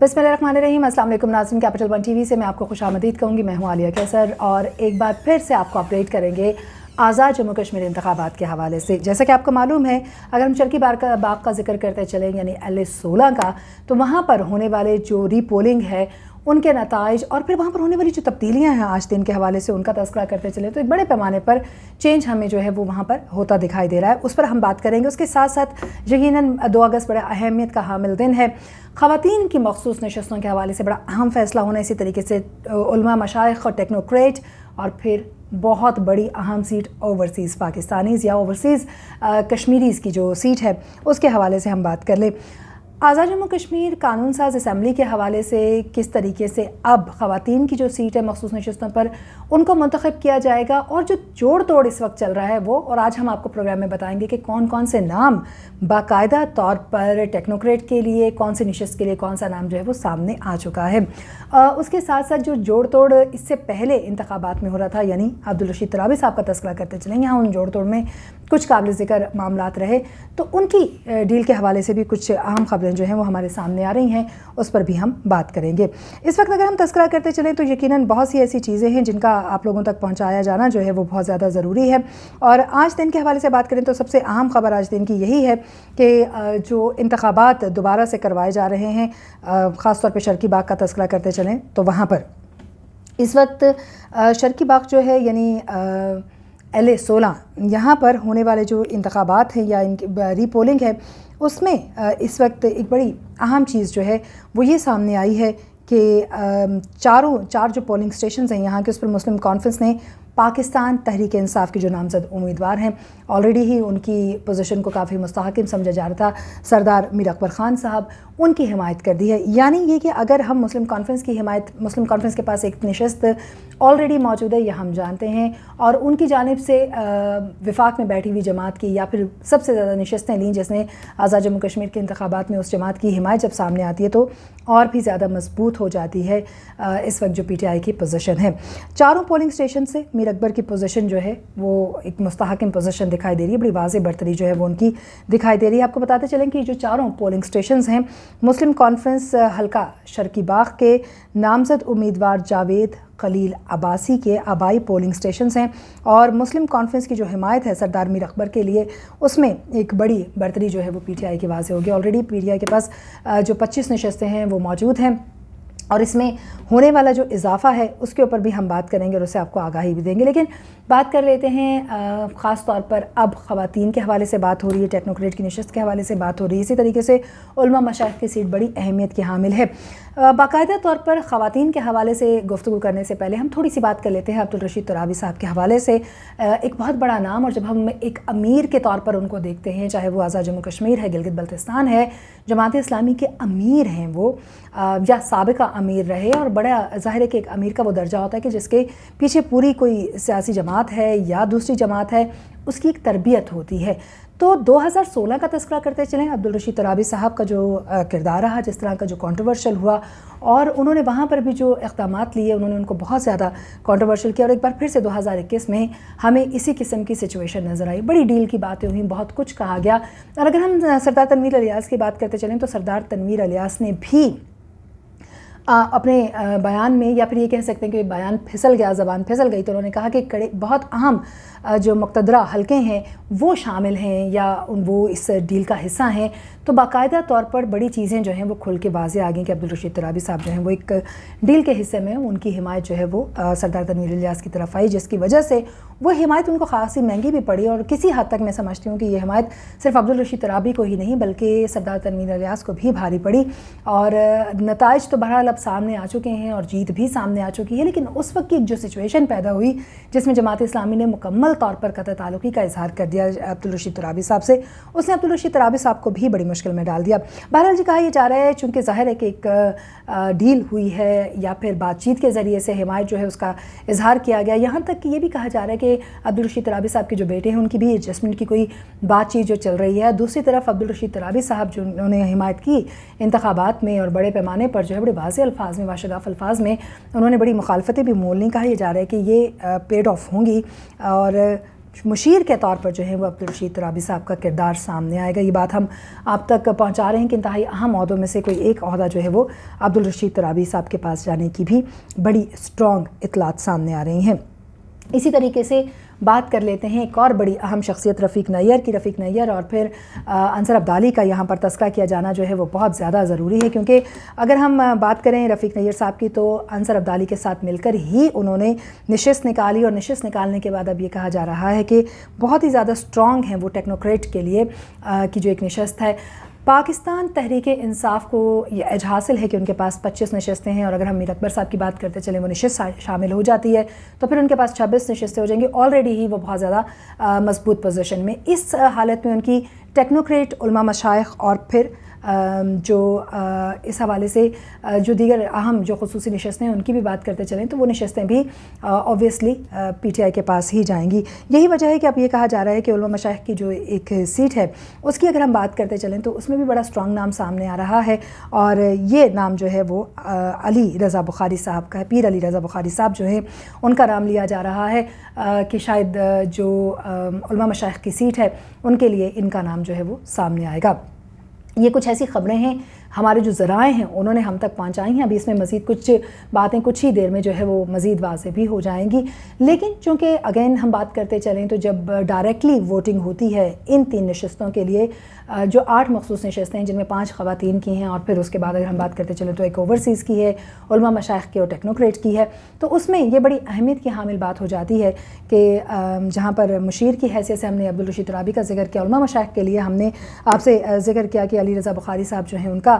بسم اللہ الرحمن الرحیم، السلام علیکم ناظرین، کیپٹل ون ٹی وی سے میں آپ کو خوش آمدید کہوں گی۔ میں ہوں عالیہ کیسر اور ایک بار پھر سے آپ کو اپڈیٹ کریں گے آزاد جموں کشمیر انتخابات کے حوالے سے۔ جیسا کہ آپ کو معلوم ہے، اگر ہم چرکی باغ کا ذکر کرتے چلیں یعنی LA-16 کا، تو وہاں پر ہونے والے جو ری پولنگ ہے ان کے نتائج اور پھر وہاں پر ہونے والی جو تبدیلیاں ہیں آج دن کے حوالے سے ان کا تذکرہ کرتے چلیں تو ایک بڑے پیمانے پر چینج ہمیں جو ہے وہ وہاں پر ہوتا دکھائی دے رہا ہے، اس پر ہم بات کریں گے۔ اس کے ساتھ ساتھ یقیناً 2 اگست بڑا اہمیت کا حامل دن ہے، خواتین کی مخصوص نشستوں کے حوالے سے بڑا اہم فیصلہ ہونا، اسی طریقے سے علماء، مشائخ اور ٹیکنوکریٹ، اور پھر بہت بڑی اہم سیٹ اوورسیز پاکستانیز یا اوورسیز کشمیریز کی جو سیٹ ہے اس کے حوالے سے ہم بات کر لیں۔ آزاد جموں کشمیر قانون ساز اسمبلی کے حوالے سے کس طریقے سے اب خواتین کی جو سیٹ ہے مخصوص نشستوں پر ان کو منتخب کیا جائے گا، اور جو جوڑ توڑ اس وقت چل رہا ہے وہ، اور آج ہم آپ کو پروگرام میں بتائیں گے کہ کون کون سے نام باقاعدہ طور پر ٹیکنوکریٹ کے لیے، کون سی نشست کے لیے کون سا نام جو ہے وہ سامنے آ چکا ہے۔ اس کے ساتھ ساتھ جو جوڑ توڑ اس سے پہلے انتخابات میں ہو رہا تھا، یعنی عبدالرشید ترابی صاحب کا تذکرہ کرتے چلیں، یہاں ان جوڑ توڑ میں کچھ قابل ذکر معاملات رہے، تو ان کی ڈیل کے حوالے سے بھی کچھ اہم خبریں جو ہیں وہ ہمارے سامنے آ رہی ہیں، اس پر بھی ہم بات کریں گے۔ اس وقت اگر ہم تذکرہ کرتے چلیں تو یقیناً بہت سی ایسی چیزیں ہیں جن کا آپ لوگوں تک پہنچایا جانا جو ہے وہ بہت زیادہ ضروری ہے، اور آج دن کے حوالے سے بات کریں تو سب سے اہم خبر آج دن کی یہی ہے کہ جو انتخابات دوبارہ سے کروائے جا رہے ہیں، خاص طور پہ شرکی باغ کا تذکرہ کرتے چلیں تو وہاں پر اس وقت شرکی باغ جو ہے یعنی LA-16 یہاں پر ہونے والے جو انتخابات ہیں یا ان کی ری پولنگ ہے، اس میں اس وقت ایک بڑی اہم چیز جو ہے وہ یہ سامنے آئی ہے کہ چار جو پولنگ سٹیشنز ہیں یہاں کے، اس پر مسلم کانفرنس نے پاکستان تحریک انصاف کے جو نامزد امیدوار ہیں، آلریڈی ہی ان کی پوزیشن کو کافی مستحکم سمجھا جا رہا تھا، سردار میر اکبر خان صاحب، ان کی حمایت کر دی ہے۔ یعنی یہ کہ اگر ہم مسلم کانفرنس کی حمایت، مسلم کانفرنس کے پاس ایک نشست آلریڈی موجود ہے، یہ ہم جانتے ہیں، اور ان کی جانب سے وفاق میں بیٹھی ہوئی جماعت کی یا پھر سب سے زیادہ نشستیں لیں جس نے آزاد جموں کشمیر کے انتخابات میں، اس جماعت کی حمایت جب سامنے آتی ہے تو اور بھی زیادہ مضبوط ہو جاتی ہے اس وقت جو PTI کی پوزیشن ہے۔ چاروں پولنگ سٹیشن سے میر اکبر کی پوزیشن جو ہے وہ ایک مستحکم پوزیشن دکھائی دے رہی ہے، بڑی واضح برتری جو ہے وہ ان کی دکھائی دے رہی ہے۔ آپ کو بتاتے چلیں کہ جو چاروں پولنگ سٹیشنز ہیں، مسلم کانفرنس حلقہ شرکی باغ کے نامزد امیدوار جاوید خلیل عباسی کے آبائی پولنگ سٹیشنز ہیں، اور مسلم کانفرنس کی جو حمایت ہے سردار میر اکبر کے لیے، اس میں ایک بڑی برتری جو ہے وہ PTI کی واضح ہوگی۔ آلریڈی PTI کے پاس جو 25 نشستیں ہیں وہ موجود ہیں، اور اس میں ہونے والا جو اضافہ ہے اس کے اوپر بھی ہم بات کریں گے اور اسے آپ کو آگاہی بھی دیں گے۔ لیکن بات کر لیتے ہیں خاص طور پر اب خواتین کے حوالے سے بات ہو رہی ہے، ٹیکنوکریٹ کی نشست کے حوالے سے بات ہو رہی ہے، اسی طریقے سے علماء مشائخ کی سیٹ بڑی اہمیت کی حامل ہے۔ باقاعدہ طور پر خواتین کے حوالے سے گفتگو کرنے سے پہلے ہم تھوڑی سی بات کر لیتے ہیں عبدالرشید ترابی صاحب کے حوالے سے۔ ایک بہت بڑا نام، اور جب ہم ایک امیر کے طور پر ان کو دیکھتے ہیں، چاہے وہ آزاد جموں کشمیر ہے، گلگت بلتستان ہے، جماعت اسلامی کے امیر ہیں وہ، یا سابقہ امیر رہے، اور بڑا ظاہر ہے کہ ایک امیر کا وہ درجہ ہوتا ہے کہ جس کے پیچھے پوری کوئی سیاسی جماعت ہے یا دوسری جماعت ہے، اس کی ایک تربیت ہوتی ہے۔ تو 2016 کا تذکرہ کرتے چلیں، عبدالرشید ترابی صاحب کا جو کردار رہا، جس طرح کا جو کنٹروورشل ہوا، اور انہوں نے وہاں پر بھی جو اقدامات لیے انہوں نے ان کو بہت زیادہ کنٹروورشل کیا، اور ایک بار پھر سے 2021 میں ہمیں اسی قسم کی سچویشن نظر آئی، بڑی ڈیل کی باتیں ہوئیں، بہت کچھ کہا گیا۔ اور اگر ہم سردار تنویر الیاس کی بات کرتے چلیں تو سردار تنویر الیاس نے بھی اپنے بیان میں، یا پھر یہ کہہ سکتے ہیں کہ بیان پھسل گیا، زبان پھسل گئی، تو انہوں نے کہا کہ بہت اہم جو مقتدرہ حلقے ہیں وہ شامل ہیں یا وہ اس ڈیل کا حصہ ہیں، تو باقاعدہ طور پر بڑی چیزیں جو ہیں وہ کھل کے واضح آ گئیں کہ عبدالرشید ترابی صاحب جو ہیں وہ ایک ڈیل کے حصے میں، ان کی حمایت جو ہے وہ سردار تنویر الیاس کی طرف آئی، جس کی وجہ سے وہ حمایت ان کو خاصی مہنگی بھی پڑی، اور کسی حد تک میں سمجھتی ہوں کہ یہ حمایت صرف عبدالرشید ترابی کو ہی نہیں بلکہ سردار تنویر الیاس کو بھی بھاری پڑی، اور نتائج تو بہرحال اب سامنے آ چکے ہیں اور جیت بھی سامنے آ چکی ہے۔ لیکن اس وقت کی جو سچویشن پیدا ہوئی جس میں جماعت اسلامی نے مکمل طور پر قطع تعلقی کا اظہار کر دیا عبدالرشید ترابی صاحب سے، اس نے عبدالرشید ترابی صاحب کو بھی بڑی مشکل میں ڈال دیا۔ بہرحال جی کہا یہ جا رہا ہے چونکہ ظاہر ہے کہ ایک ڈیل ہوئی ہے یا پھر بات چیت کے ذریعے سے حمایت جو ہے اس کا اظہار کیا گیا، یہاں تک کہ یہ بھی کہا جا رہا ہے کہ عبدالرشید ترابی صاحب کے جو بیٹے ہیں ان کی بھی ایڈجسٹمنٹ کی کوئی بات چیت جو چل رہی ہے۔ دوسری طرف عبدالرشید ترابی صاحب جو انہوں نے حمایت کی انتخابات میں اور بڑے پیمانے پر جو ہے بڑے واضح الفاظ میں، واشگاف الفاظ میں انہوں نے بڑی مخالفتیں بھی مول نہیں، کہا یہ جا رہا ہے کہ یہ پیڈ آف ہوں گی، اور مشیر کے طور پر جو ہے وہ عبدالرشید ترابی صاحب کا کردار سامنے آئے گا. یہ بات ہم آپ تک پہنچا رہے ہیں کہ انتہائی اہم عہدوں میں سے کوئی ایک عہدہ جو ہے وہ عبدالرشید ترابی صاحب کے پاس جانے کی بھی بڑی اسٹرانگ اطلاعات سامنے آ رہی ہیں. اسی طریقے سے بات کر لیتے ہیں ایک اور بڑی اہم شخصیت رفیق نیر کی. رفیق نیر اور پھر انصر عبدالی کا یہاں پر تذکرہ کیا جانا جو ہے وہ بہت زیادہ ضروری ہے، کیونکہ اگر ہم بات کریں رفیق نیر صاحب کی تو انصر عبدالی کے ساتھ مل کر ہی انہوں نے نشست نکالی، اور نشست نکالنے کے بعد اب یہ کہا جا رہا ہے کہ بہت ہی زیادہ اسٹرانگ ہیں وہ ٹیکنوکریٹ کے لیے کی جو ایک نشست ہے. پاکستان تحریک انصاف کو یہ عہد حاصل ہے کہ ان کے پاس 25 نشستیں ہیں، اور اگر ہم میر اکبر صاحب کی بات کرتے چلیں وہ نشست شامل ہو جاتی ہے تو پھر ان کے پاس 26 نشستیں ہو جائیں گی. آلریڈی ہی وہ بہت زیادہ مضبوط پوزیشن میں. اس حالت میں ان کی ٹیکنوکریٹ، علماء مشائخ اور پھر جو اس حوالے سے جو دیگر اہم جو خصوصی نشستیں ہیں ان کی بھی بات کرتے چلیں تو وہ نشستیں بھی اوبویسلی پی ٹی آئی کے پاس ہی جائیں گی. یہی وجہ ہے کہ اب یہ کہا جا رہا ہے کہ علماء مشائخ کی جو ایک سیٹ ہے اس کی اگر ہم بات کرتے چلیں تو اس میں بھی بڑا اسٹرانگ نام سامنے آ رہا ہے، اور یہ نام جو ہے وہ علی رضا بخاری صاحب کا ہے. پیر علی رضا بخاری صاحب جو ہے ان کا نام لیا جا رہا ہے کہ شاید جو علماء مشائخ کی سیٹ ہے ان کے لیے ان کا نام جو ہے وہ سامنے آئے گا. یہ کچھ ایسی خبریں ہیں ہمارے جو ذرائع ہیں انہوں نے ہم تک پہنچائی ہیں. ابھی اس میں مزید کچھ باتیں کچھ ہی دیر میں جو ہے وہ مزید واضح بھی ہو جائیں گی، لیکن چونکہ اگین ہم بات کرتے چلیں تو جب ڈائریکٹلی ووٹنگ ہوتی ہے ان 3 نشستوں کے لیے، جو 8 مخصوص نشستیں ہیں جن میں 5 خواتین کی ہیں، اور پھر اس کے بعد اگر ہم بات کرتے چلیں تو ایک اوورسیز کی ہے، علماء مشائخ کی اور ٹیکنوکریٹ کی ہے، تو اس میں یہ بڑی اہمیت کی حامل بات ہو جاتی ہے کہ جہاں پر مشیر کی حیثیت سے ہم نے عبدالرشید ترابی کا ذکر کیا، علماء مشائخ کے لیے ہم نے آپ سے ذکر کیا کہ علی رضا بخاری صاحب جو ہیں ان کا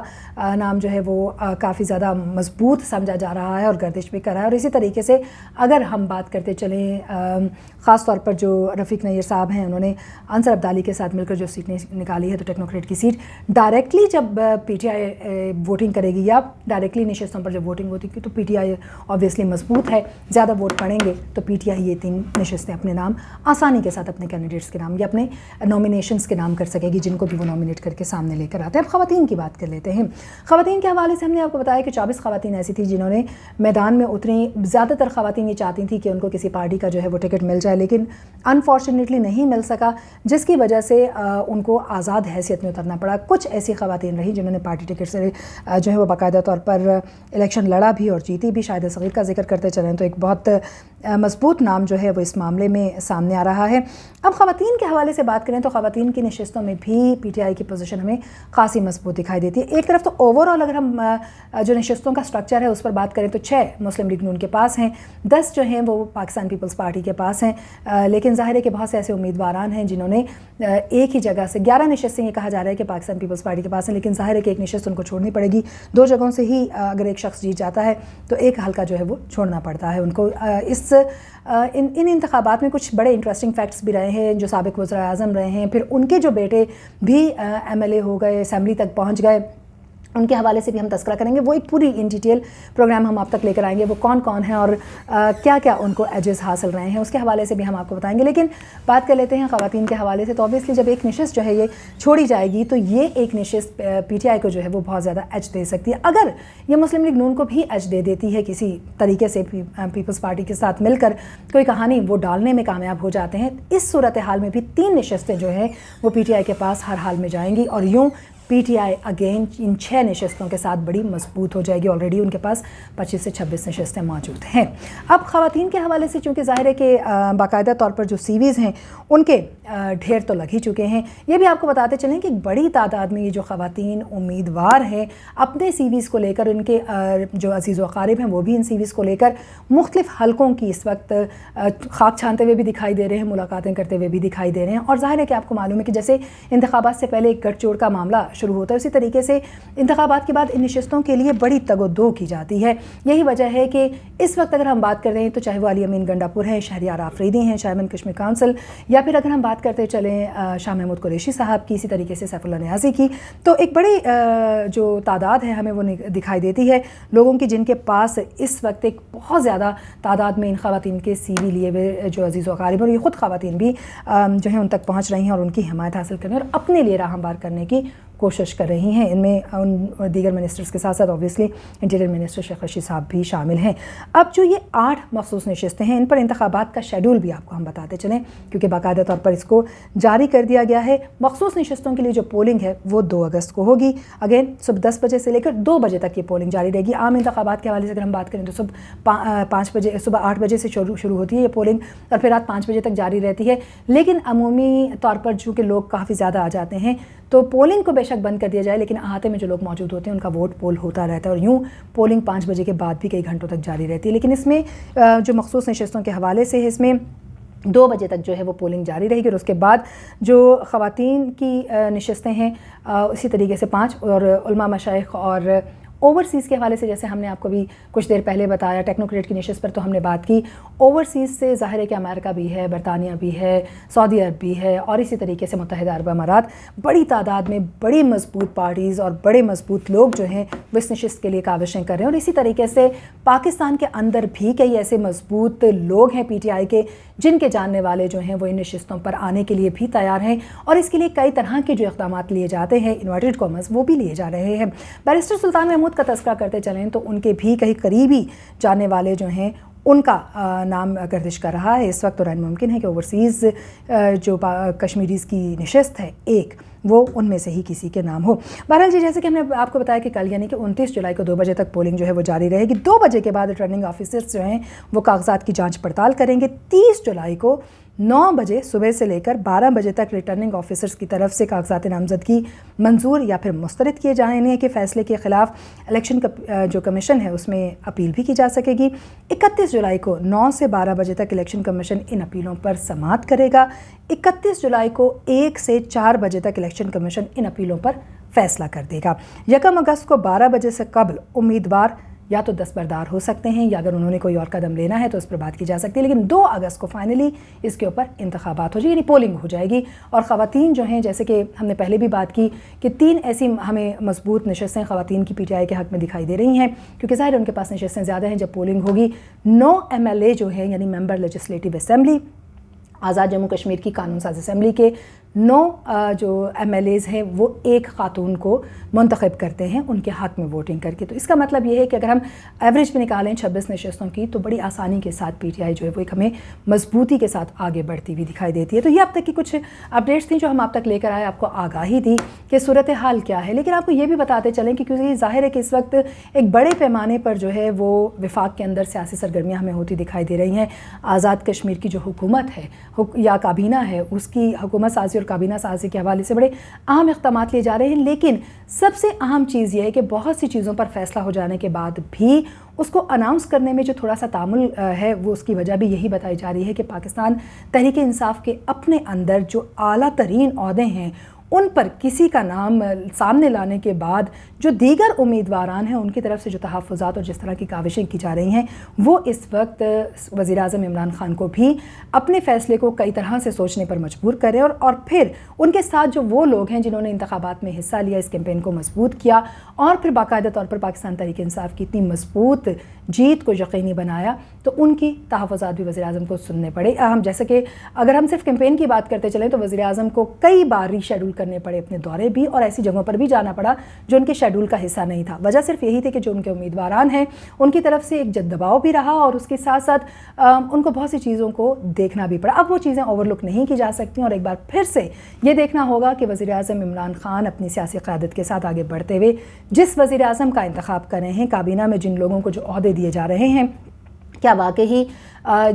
نام جو ہے وہ کافی زیادہ مضبوط سمجھا جا رہا ہے اور گردش بھی کر رہا ہے. اور اسی طریقے سے اگر ہم بات کرتے چلیں خاص طور پر جو رفیق نیر صاحب ہیں انہوں نے انصر عبدالی کے ساتھ مل کر جو سیٹ نکالی ہے تو ٹیکنوکریٹ کی سیٹ، ڈائریکٹلی جب پی ٹی آئی ووٹنگ کرے گی یا ڈائریکٹلی نشستوں پر جب ووٹنگ ہوتی ہے تو پی ٹی آئی اوبویسلی مضبوط ہے، زیادہ ووٹ پڑیں گے تو پی ٹی آئی یہ 3 نشستیں اپنے نام آسانی کے ساتھ اپنے کینڈیڈیٹس کے نام یا اپنے نامینیشنز کے نام کر سکے گی، جن کو بھی وہ نامینیٹ کر کے سامنے لے کر آتے ہیں. اب خواتین کی بات کر لیتے ہیں. خواتین کے حوالے سے ہم نے آپ کو بتایا کہ 24 خواتین ایسی تھیں جنہوں نے میدان میں اتری. زیادہ تر خواتین یہ چاہتی تھیں کہ ان کو کسی پارٹی کا جو ہے وہ ٹکٹ مل جائے، لیکن انفارچونیٹلی نہیں مل سکا، جس کی وجہ سے ان کو آزاد حیثیت میں اترنا پڑا. کچھ ایسی خواتین رہی جنہوں نے پارٹی ٹکٹ سے جو ہے وہ باقاعدہ طور پر الیکشن لڑا بھی اور جیتی بھی. شاہد صغیر کا ذکر کرتے چلیں تو ایک بہت مضبوط نام جو ہے وہ اس معاملے میں سامنے آ رہا ہے. اب خواتین کے حوالے سے بات کریں تو خواتین کی نشستوں میں بھی پی ٹی آئی کی پوزیشن ہمیں خاصی مضبوط دکھائی دیتی ہے. ایک طرف تو اوور آل اگر ہم جو نشستوں کا سٹرکچر ہے اس پر بات کریں تو 6 مسلم لیگ نون کے پاس ہیں، 10 جو ہیں وہ پاکستان پیپلز پارٹی کے پاس ہیں، لیکن ظاہر ہے کہ بہت سے ایسے امیدواران ہیں جنہوں نے ایک ہی جگہ سے 11 نشستیں یہ کہا جا رہا ہے کہ پاکستان پیپلز پارٹی کے پاس ہیں، لیکن ظاہر ہے کہ ایک نشست ان کو چھوڑنی پڑے گی. 2 جگہوں سے ہی اگر ایک شخص جیت جاتا ہے تو ایک حلقہ جو ہے وہ چھوڑنا پڑتا ہے ان کو. ان انتخابات میں کچھ بڑے انٹرسٹنگ فیکٹس بھی رہے ہیں. جو سابق وزراء اعظم رہے ہیں، پھر ان کے جو بیٹے بھی ایم ایل اے ہو گئے، اسمبلی تک پہنچ گئے، ان کے حوالے سے بھی ہم تذکرہ کریں گے. وہ ایک پوری ان ڈیٹیل پروگرام ہم آپ تک لے کر آئیں گے، وہ کون کون ہیں اور کیا کیا ان کو ایجز حاصل رہے ہیں اس کے حوالے سے بھی ہم آپ کو بتائیں گے. لیکن بات کر لیتے ہیں خواتین کے حوالے سے. تو اوبیسلی جب ایک نشست جو ہے یہ چھوڑی جائے گی تو یہ ایک نشست پی ٹی آئی کو جو ہے وہ بہت زیادہ ایج دے سکتی ہے. اگر یہ مسلم لیگ نون کو بھی ایج دے دیتی ہے کسی طریقے سے پیپلز پارٹی کے ساتھ مل کر کوئی کہانی وہ ڈالنے میں کامیاب ہو جاتے ہیں، اس صورتحال میں بھی 3 نشستیں جو ہیں وہ پی ٹی آئی کے پاس ہر حال میں جائیں گی، اور یوں P T I again in 6 نشستوں کے ساتھ بڑی مضبوط ہو جائے گی. آلریڈی ان کے پاس 25 سے 26 نشستیں موجود ہیں. اب خواتین کے حوالے سے چونکہ ظاہر ہے کہ باقاعدہ طور پر جو سی ویز ہیں ان کے ڈھیر تو لگ ہی چکے ہیں. یہ بھی آپ کو بتاتے چلیں کہ ایک بڑی تعداد میں یہ جو خواتین امیدوار ہیں اپنے سی ویز کو لے کر، ان کے جو عزیز و اقارب ہیں وہ بھی ان سی ویز کو لے کر مختلف حلقوں کی اس وقت خاک چھانتے ہوئے بھی دکھائی دے رہے ہیں، ملاقاتیں کرتے ہوئے بھی دکھائی دے رہے ہیں. اور ظاہر ہے کہ آپ کو معلوم ہے کہ جیسے انتخابات سے پہلے ایک گٹھ جوڑ کا معاملہ شروع ہوتا ہے، اسی طریقے سے انتخابات کے بعد ان نشستوں کے لیے بڑی تگ و دو کی جاتی ہے. یہی وجہ ہے کہ اس وقت اگر ہم بات کر رہے ہیں تو چاہے وہ علی امین گنڈا پور ہیں، شہریار آفریدی ہیں، چیئرمین کشمیر کونسل، یا پھر اگر ہم بات کرتے چلیں شاہ محمود قریشی صاحب کی، اسی طریقے سے سیف اللہ نیازی کی، تو ایک بڑی جو تعداد ہے ہمیں وہ دکھائی دیتی ہے لوگوں کی جن کے پاس اس وقت ایک بہت زیادہ تعداد میں ان خواتین کے سی وی لیے ہوئے جو عزیز و اقارب، اور یہ خود خواتین بھی جو ہیں ان تک پہنچ رہی ہیں اور ان کی حمایت حاصل کرنے اور اپنے لیے راہ ہموار کرنے کی کوشش کر رہی ہیں. ان میں ان دیگر منسٹرز کے ساتھ ساتھ obviously interior minister Sheikh Rashid صاحب بھی شامل ہیں. اب جو یہ 8 مخصوص نشستیں ہیں ان پر انتخابات کا شیڈول بھی آپ کو ہم بتاتے چلیں کیونکہ باقاعدہ طور پر اس کو جاری کر دیا گیا ہے. مخصوص نشستوں کے لیے جو پولنگ ہے وہ 2 اگست کو ہوگی. اگین صبح 10 بجے سے لے کر 2 بجے تک یہ پولنگ جاری رہے گی. عام انتخابات کے حوالے سے اگر ہم بات کریں تو صبح 8 بجے سے شروع ہوتی ہے یہ پولنگ اور پھر رات 5 بجے تک جاری رہتی ہے. لیکن عمومی طور پر چونکہ لوگ کافی زیادہ آ جاتے ہیں تو پولنگ کو بے شک بند کر دیا جائے لیکن احاطے میں جو لوگ موجود ہوتے ہیں ان کا ووٹ پول ہوتا رہتا ہے اور یوں پولنگ 5 بجے کے بعد بھی کئی گھنٹوں تک جاری رہتی ہے. لیکن اس میں جو مخصوص نشستوں کے حوالے سے ہے اس میں 2 بجے تک جو ہے وہ پولنگ جاری رہے گی اور اس کے بعد جو خواتین کی نشستیں ہیں اسی طریقے سے 5 اور علماء مشائخ اور اوورسیز کے حوالے سے جیسے ہم نے آپ کو بھی کچھ دیر پہلے بتایا ٹیکنوکریٹ کی نشست پر تو ہم نے بات کی. اوورسیز سے ظاہر ہے کہ امریکہ بھی ہے, برطانیہ بھی ہے, سعودی عرب بھی ہے اور اسی طریقے سے متحدہ عرب امارات. بڑی تعداد میں بڑی مضبوط پارٹیز اور بڑے مضبوط لوگ جو ہیں وہ اس نشست کے لیے کاوشیں کر رہے ہیں اور اسی طریقے سے پاکستان کے اندر بھی کئی ایسے مضبوط لوگ ہیں PTI کے جن کے جاننے والے جو ہیں وہ ان نشستوں پر آنے کے لیے بھی تیار ہیں اور اس کے لیے کئی طرح کے جو اقدامات لیے جاتے ہیں انورٹڈ کامرس وہ بھی لیے جا رہے ہیں. بیرسٹر سلطان محمود کا تذکرہ کرتے چلیں تو ان کے بھی کئی قریبی جاننے والے جو ہیں ان کا نام گردش کر رہا ہے اس وقت. اور ممکن ہے کہ اوورسیز جو کشمیریز کی نشست ہے ایک وہ ان میں سے ہی کسی کے نام ہو. بہرحال جی جیسے کہ ہم نے آپ کو بتایا کہ کل یعنی کہ 29 جولائی کو 2 بجے تک پولنگ جو ہے وہ جاری رہے گی. 2 بجے کے بعد ریٹرننگ آفیسرز جو ہیں وہ کاغذات کی جانچ پڑتال کریں گے. 30 جولائی کو 9 بجے صبح سے لے کر 12 بجے تک ریٹرننگ آفیسرز کی طرف سے کاغذات نامزدگی منظور یا پھر مسترد کیے جانے کے فیصلے کے خلاف الیکشن جو کمیشن ہے اس میں اپیل بھی کی جا سکے گی. 31 جولائی کو 9 سے 12 بجے تک الیکشن کمیشن ان اپیلوں پر سماعت کرے گا. 31 جولائی کو 1 سے 4 بجے تک الیکشن کمیشن ان اپیلوں پر فیصلہ کر دے گا. 1 اگست کو 12 بجے سے قبل امیدوار یا تو دستبردار ہو سکتے ہیں یا اگر انہوں نے کوئی اور قدم لینا ہے تو اس پر بات کی جا سکتی ہے. لیکن 2 اگست کو فائنلی اس کے اوپر انتخابات ہو جائے یعنی پولنگ ہو جائے گی. اور خواتین جو ہیں جیسے کہ ہم نے پہلے بھی بات کی کہ 3 ایسی ہمیں مضبوط نشستیں خواتین کی PTI کے حق میں دکھائی دے رہی ہیں کیونکہ ظاہر ان کے پاس نشستیں زیادہ ہیں. جب پولنگ ہوگی 9 MLA جو ہیں یعنی ممبر لیجسلیٹو اسمبلی آزاد جموں کشمیر کی قانون ساز اسمبلی کے 9 جو MLAs ہیں وہ ایک خاتون کو منتخب کرتے ہیں ان کے حق میں ووٹنگ کر کے. تو اس کا مطلب یہ ہے کہ اگر ہم ایوریج بھی نکالیں 26 نشستوں کی تو بڑی آسانی کے ساتھ PTI جو ہے وہ ایک ہمیں مضبوطی کے ساتھ آگے بڑھتی ہوئی دکھائی دیتی ہے. تو یہ اب تک کی کچھ اپڈیٹس تھیں جو ہم آپ تک لے کر آئے, آپ کو آگاہی دی کہ صورتحال کیا ہے. لیکن آپ کو یہ بھی بتاتے چلیں کہ کیونکہ ظاہر ہے کہ اس وقت ایک بڑے پیمانے پر جو ہے وہ وفاق کے اندر سیاسی سرگرمیاں ہمیں ہوتی دکھائی دے رہی ہیں. آزاد کشمیر کی جو حکومت ہے یا کابینہ ہے اس کی حکومت سازی اور کابینہ سازی کے حوالے سے بڑے اہم اقدامات لیے جا رہے ہیں. لیکن سب سے اہم چیز یہ ہے کہ بہت سی چیزوں پر فیصلہ ہو جانے کے بعد بھی اس کو اناؤنس کرنے میں جو تھوڑا سا تعامل ہے وہ اس کی وجہ بھی یہی بتائی جا رہی ہے کہ پاکستان تحریک انصاف کے اپنے اندر جو اعلیٰ ترین عہدے ہیں ان پر کسی کا نام سامنے لانے کے بعد جو دیگر امیدواران ہیں ان کی طرف سے جو تحفظات اور جس طرح کی کاوشیں کی جا رہی ہیں وہ اس وقت وزیر اعظم عمران خان کو بھی اپنے فیصلے کو کئی طرح سے سوچنے پر مجبور کرے اور پھر ان کے ساتھ جو وہ لوگ ہیں جنہوں نے انتخابات میں حصہ لیا, اس کیمپین کو مضبوط کیا اور پھر باقاعدہ طور پر پاکستان تحریک انصاف کی اتنی مضبوط جیت کو یقینی بنایا, تو ان کی تحفظات بھی وزیر اعظم کو سننے پڑے. جیسے کہ اگر ہم صرف کیمپین کی بات کرتے چلیں تو وزیر اعظم کو کئی بار ری شیڈول کرنے پڑے اپنے دورے بھی اور ایسی جگہوں پر بھی جانا پڑا جو ان کے شیڈول کا حصہ نہیں تھا. وجہ صرف یہی تھی کہ جو ان کے امیدواران ہیں ان کی طرف سے ایک جد دباؤ بھی رہا اور اس کے ساتھ ساتھ ان کو بہت سی چیزوں کو دیکھنا بھی پڑا. اب وہ چیزیں اوور لک نہیں کی جا سکتی اور ایک بار پھر سے یہ دیکھنا ہوگا کہ وزیر اعظم عمران خان اپنی سیاسی قیادت کے ساتھ آگے بڑھتے ہوئے جس وزیر اعظم کا انتخاب کر رہے ہیں, کابینہ میں جن لوگوں کو جو عہدے دیے جا رہے ہیں, کیا واقعی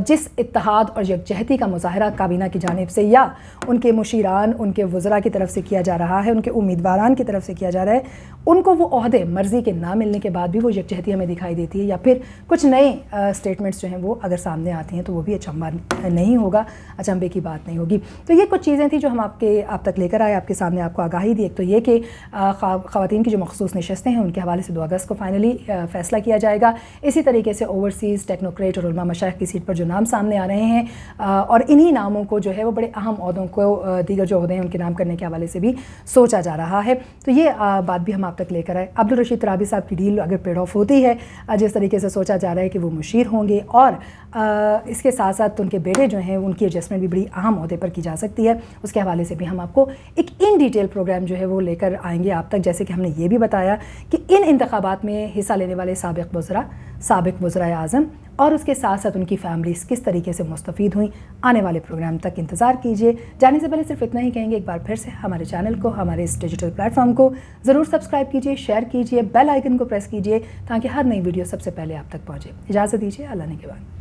جس اتحاد اور یکجہتی کا مظاہرہ کابینہ کی جانب سے یا ان کے مشیران, ان کے وزراء کی طرف سے کیا جا رہا ہے, ان کے امیدواران کی طرف سے کیا جا رہا ہے, ان کو وہ عہدے مرضی کے نہ ملنے کے بعد بھی وہ یکجہتی ہمیں دکھائی دیتی ہے, یا پھر کچھ نئے اسٹیٹمنٹس جو ہیں وہ اگر سامنے آتی ہیں تو وہ بھی اچنبھا نہیں ہوگا, اچنبھے کی بات نہیں ہوگی. تو یہ کچھ چیزیں تھیں جو ہم آپ تک لے کر آئے, آپ کے سامنے آپ کو آگاہی دی. ایک تو یہ کہ خواتین کی جو مخصوص نشستیں ہیں ان کے حوالے سے 2 اگست کو فائنلی فیصلہ کیا جائے گا. اسی طریقے سے اوورسیز ٹیکنوکریٹ اور علماء مشائخ کی سیٹ سیٹ پر جو نام سامنے آ رہے ہیں اور انہی ناموں کو جو ہے وہ بڑے اہم عہدوں کو دیگر جو عہدے ہیں ان کے نام کرنے کے حوالے سے بھی سوچا جا رہا ہے. تو یہ بات بھی ہم آپ تک لے کر آئے. عبدالرشید ترابی صاحب کی ڈیل اگر پیڈ آف ہوتی ہے جس طریقے سے سوچا جا رہا ہے کہ وہ مشیر ہوں گے اور اس کے ساتھ ساتھ ان کے بیٹے جو ہیں ان کی ایڈجسٹمنٹ بھی بڑی اہم عہدے پر کی جا سکتی ہے, اس کے حوالے سے بھی ہم آپ کو ایک ان ڈیٹیل پروگرام جو ہے وہ لے کر آئیں گے آپ تک. جیسے کہ ہم نے یہ بھی بتایا کہ ان انتخابات میں حصہ لینے والے سابق وزراء اعظم اور اس کے ساتھ ساتھ ان کی فیملیز کس طریقے سے مستفید ہوئیں. آنے والے پروگرام تک انتظار کیجیے. جانے سے پہلے صرف اتنا ہی کہیں گے, ایک بار پھر سے ہمارے چینل کو, ہمارے اس ڈیجیٹل پلیٹ فارم کو ضرور سبسکرائب کیجیے, شیئر کیجیے, بیل آئیکن کو پریس کیجیے تاکہ ہر نئی ویڈیو سب سے پہلے آپ تک پہنچے. اجازت دیجیے, اللہ نے کے بعد.